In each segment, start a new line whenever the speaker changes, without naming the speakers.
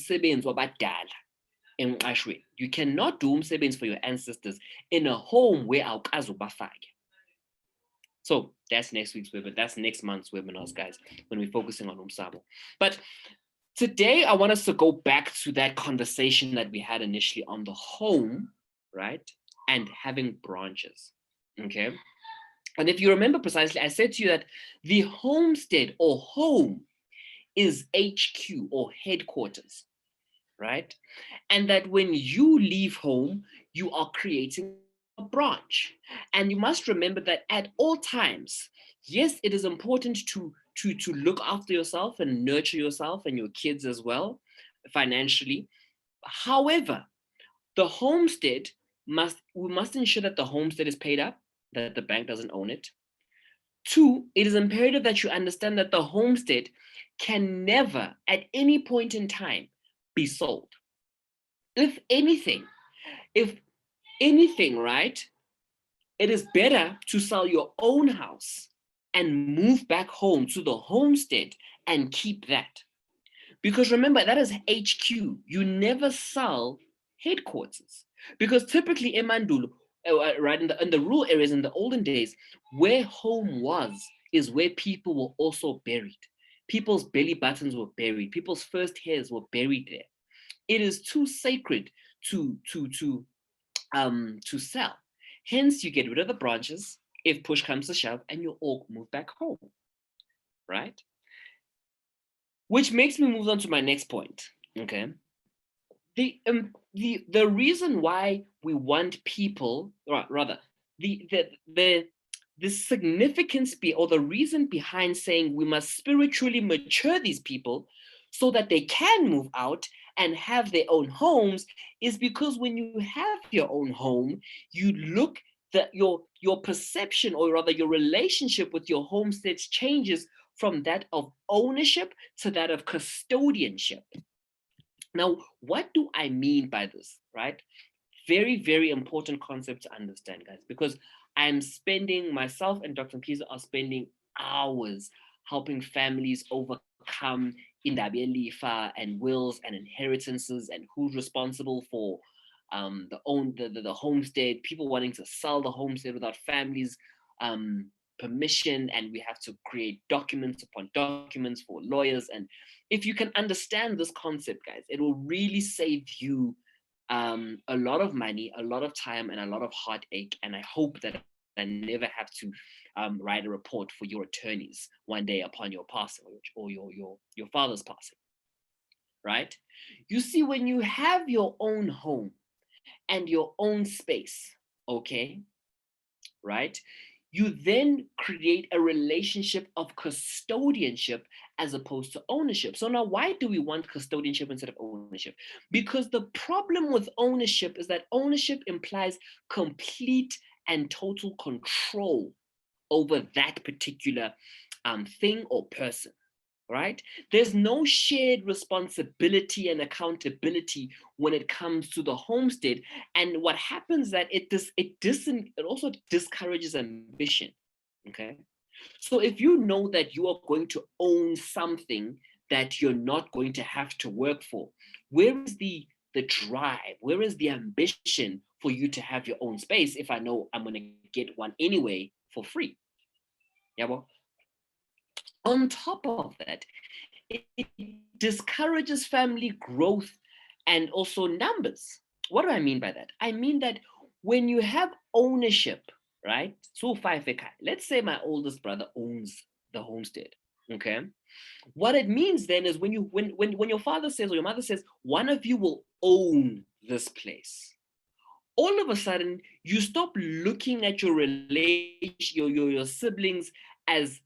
umsebenzi wabadala emqashweni. You cannot do umsebenzi for your ancestors in a home where awukaze ubafake. So that's next week's webinar. That's next month's webinars, guys, when we're focusing on umsabo. But today, I want us to go back to that conversation that we had initially on the home, right? And having branches, okay? And if you remember precisely, I said to you that the homestead or home is HQ or headquarters, right? And that when you leave home, you are creating a branch. And you must remember that at all times, yes, it is important to look after yourself and nurture yourself and your kids as well, financially. However, the homestead we must ensure that the homestead is paid up, that the bank doesn't own it. 2, it is imperative that you understand that the homestead can never at any point in time be sold. If anything, right, it is better to sell your own house and move back home to the homestead and keep that. Because remember, that is HQ. You never sell headquarters. Because typically in Mandulo, right, in the rural areas in the olden days, where home was is where people were also buried. People's belly buttons were buried. People's first hairs were buried there. It is too sacred to sell. Hence, you get rid of the branches if push comes to shove, and you all move back home, right? Which makes me move on to my next point. Okay, the reason why we want people, or rather, the significance or the reason behind saying we must spiritually mature these people so that they can move out and have their own homes is because when you have your own home, you look that your perception, or rather your relationship with your homestead changes from that of ownership to that of custodianship. Now, what do I mean by this, right? Very, very important concept to understand, guys, because myself and Dr. Mkhize are spending hours helping families overcome indaba yelifa and wills and inheritances and who's responsible for the homestead, people wanting to sell the homestead without families' permission, and we have to create documents upon documents for lawyers. And if you can understand this concept, guys, it will really save you a lot of money, a lot of time, and a lot of heartache. And I hope that I never have to write a report for your attorneys one day upon your passing or your father's passing, right? You see, when you have your own home and your own space, okay, right, you then create a relationship of custodianship as opposed to ownership. So now, why do we want custodianship instead of ownership? Because the problem with ownership is that ownership implies complete and total control over that particular thing or person, right? There's no shared responsibility and accountability when it comes to the homestead. And what happens that it also discourages ambition, okay? So if you know that you are going to own something that you're not going to have to work for, where is the drive? Where is the ambition for you to have your own space if I know I'm going to get one anyway for free? Yeah, well, on top of that, it discourages family growth and also numbers. What do I mean by that? I mean that when you have ownership, right? So let's say my oldest brother owns the homestead, okay? What it means then is when your father says or your mother says, one of you will own this place, all of a sudden you stop looking at your siblings as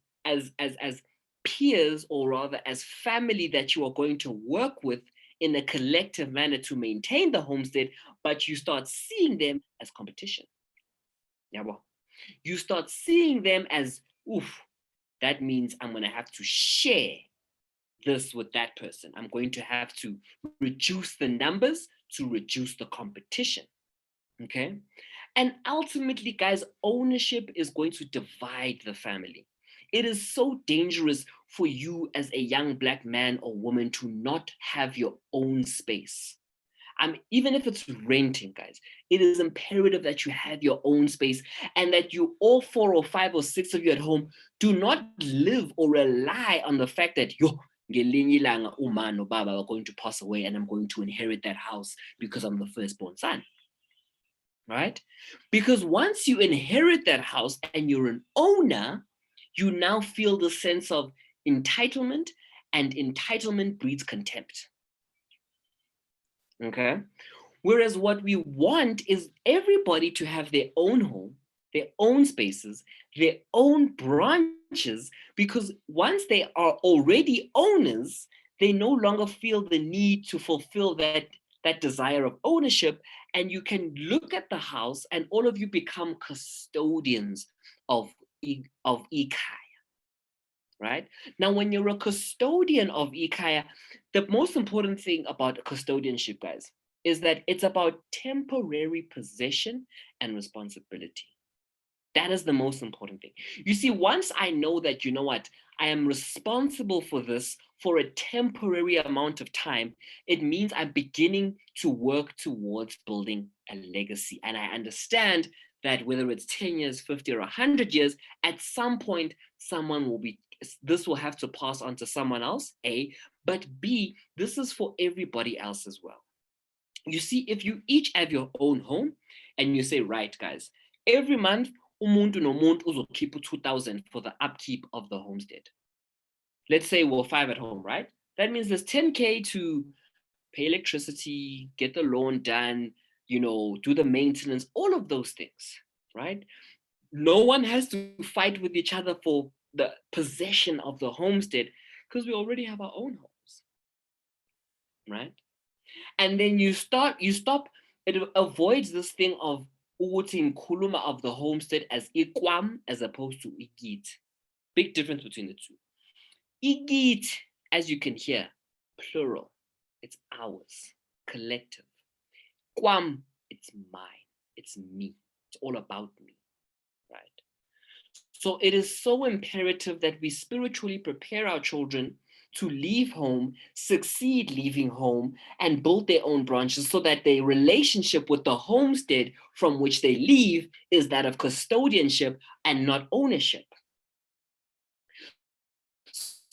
peers, or rather as family that you are going to work with in a collective manner to maintain the homestead, but you start seeing them as competition. Yeah, well, you start seeing them as, oof, that means I'm going to have to share this with that person. I'm going to have to reduce the numbers to reduce the competition. Okay. And ultimately, guys, ownership is going to divide the family. It is so dangerous for you as a young Black man or woman to not have your own space. Even if it's renting, guys, it is imperative that you have your own space and that you, all 4 or 5 or 6 of you at home, do not live or rely on the fact that ngelinye ilanga uma nobaba are going to pass away and I'm going to inherit that house because I'm the firstborn son. Right? Because once you inherit that house and you're an owner, you now feel the sense of entitlement, and entitlement breeds contempt. Okay? Whereas what we want is everybody to have their own home, their own spaces, their own branches, because once they are already owners, they no longer feel the need to fulfill that desire of ownership, and you can look at the house and all of you become custodians of Ikaya, right? Now, when you're a custodian of Ikaya, the most important thing about custodianship, guys, is that it's about temporary possession and responsibility. That is the most important thing. You see, once I know that, you know what, I am responsible for this for a temporary amount of time, it means I'm beginning to work towards building a legacy. And I understand that whether it's 10 years, 50 or 100 years, at some point, this will have to pass on to someone else, A, but B, this is for everybody else as well. You see, if you each have your own home and you say, right, guys, every month, umuntu nomuntu uzokhipha 2,000 for the upkeep of the homestead. Let's say we're 5 at home, right? That means there's 10K to pay electricity, get the lawn done, do the maintenance, all of those things, right? No one has to fight with each other for the possession of the homestead because we already have our own homes, right? And then you stop, it avoids this thing of ukuthi ngikhuluma of the homestead as ikwam as opposed to ikit. Big difference between the two. Ikit, as you can hear, plural, it's ours, collective. Kwam, it's mine, it's me, it's all about me, right? So it is so imperative that we spiritually prepare our children to leave home, succeed leaving home, and build their own branches so that their relationship with the homestead from which they leave is that of custodianship and not ownership.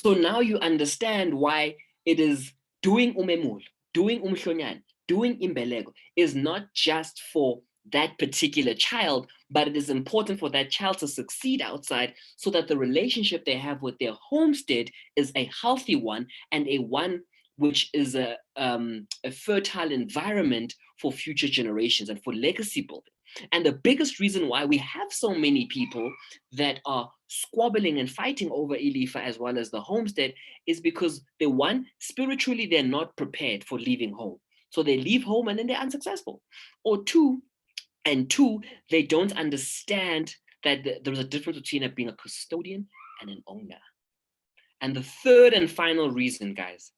So now you understand why it is doing umemul, doing umhlonyan, doing imbelego is not just for that particular child, but it is important for that child to succeed outside so that the relationship they have with their homestead is a healthy one and a one which is a fertile environment for future generations and for legacy building. And the biggest reason why we have so many people that are squabbling and fighting over Ilifa as well as the homestead is because spiritually, they're not prepared for leaving home. So they leave home and then they're unsuccessful. Or two, they don't understand that there's a difference between being a custodian and an owner. And the third and final reason, guys,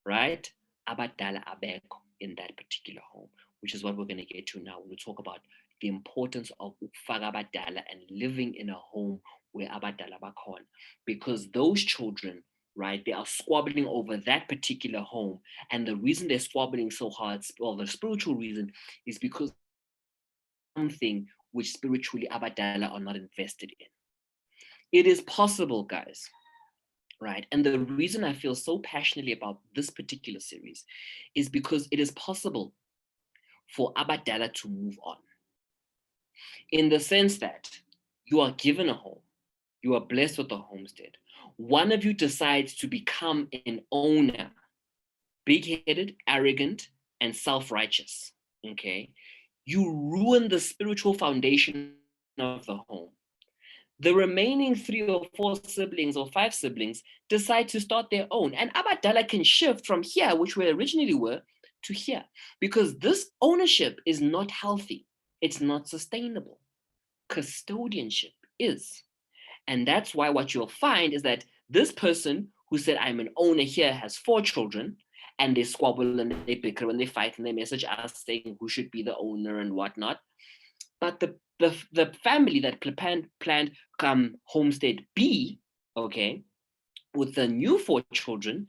right? Abadala abeko in that particular home, which is what we're going to get to now when we talk about the importance of ukufaka abadala and living in a home where abadala bakhona. Because those children, right, they are squabbling over that particular home. And the reason they're squabbling so hard, well, the spiritual reason is because something which spiritually abadala are not invested in. It is possible, guys, right? And the reason I feel so passionately about this particular series is because it is possible for abadala to move on. In the sense that you are given a home, you are blessed with a homestead. One of you decides to become an owner, big-headed, arrogant, and self-righteous, okay? You ruin the spiritual foundation of the home. The remaining 3 or 4 siblings or 5 siblings decide to start their own. And abadala can shift from here, which we originally were, to here. Because this ownership is not healthy. It's not sustainable. Custodianship is. And that's why what you'll find is that this person who said, I'm an owner here, has 4 children, and they squabble and they bicker and they fight and they message us saying who should be the owner and whatnot. But the family that planned homestead B, okay, with the new 4 children,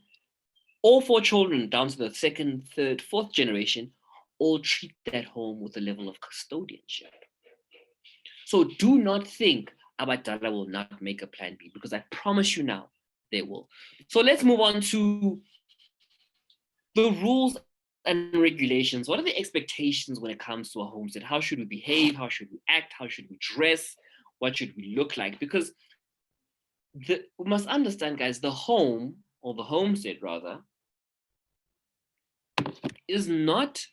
all 4 children down to the second, third, fourth generation all treat that home with a level of custodianship. So do not think Abadala will not make a plan B, because I promise you now they will. So let's move on to the rules and regulations. What are the expectations when it comes to a homestead? How should we behave? How should we act? How should we dress? What should we look like? Because we must understand, guys, the home, or the homestead rather, is not